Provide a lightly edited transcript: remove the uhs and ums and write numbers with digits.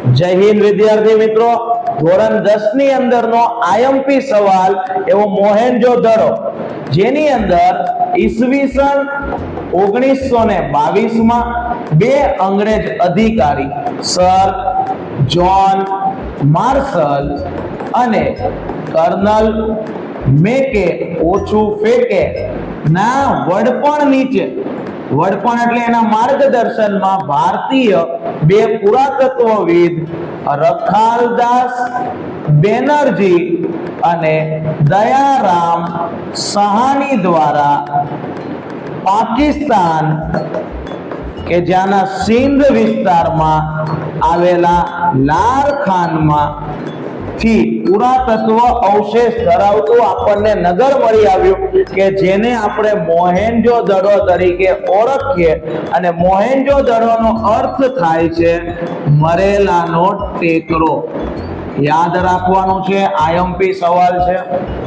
જય હિન્દ વિદ્યાર્થી મિત્રો, ધોરણ 10 ની અંદરનો આઈએમપી સવાલ એવો મોહેન્જો-દડો, જેની અંદર ઈસવીસન 1922 માં બે અંગ્રેજ અધિકારી સર જ્હોન માર્શલ અને કર્નલ મેકે ઓછું ફેકે ના વડપણ નીચે, વડપણ એટલે એના માર્ગદર્શનમાં ભારતીય બે પુરાતત્વવિદ રખાલદાસ બેનર્જી અને દયારામ સહાની દ્વારા પાકિસ્તાન કે જ્યાંના સિંધ વિસ્તારમાં આવેલા લારખાનમાં થી પુરાતત્વ અવશેષ ધરાવતું આપણને નગર મળી આવ્યું કે જેને આપણે મોહેન્જો-દડો તરીકે ઓળખીએ, અને મોહેન્જો-દડોનો અર્થ થાય છે મરેલાનો ટેકરો. યાદ રાખવાનું છે, આઈએમપી સવાલ છે.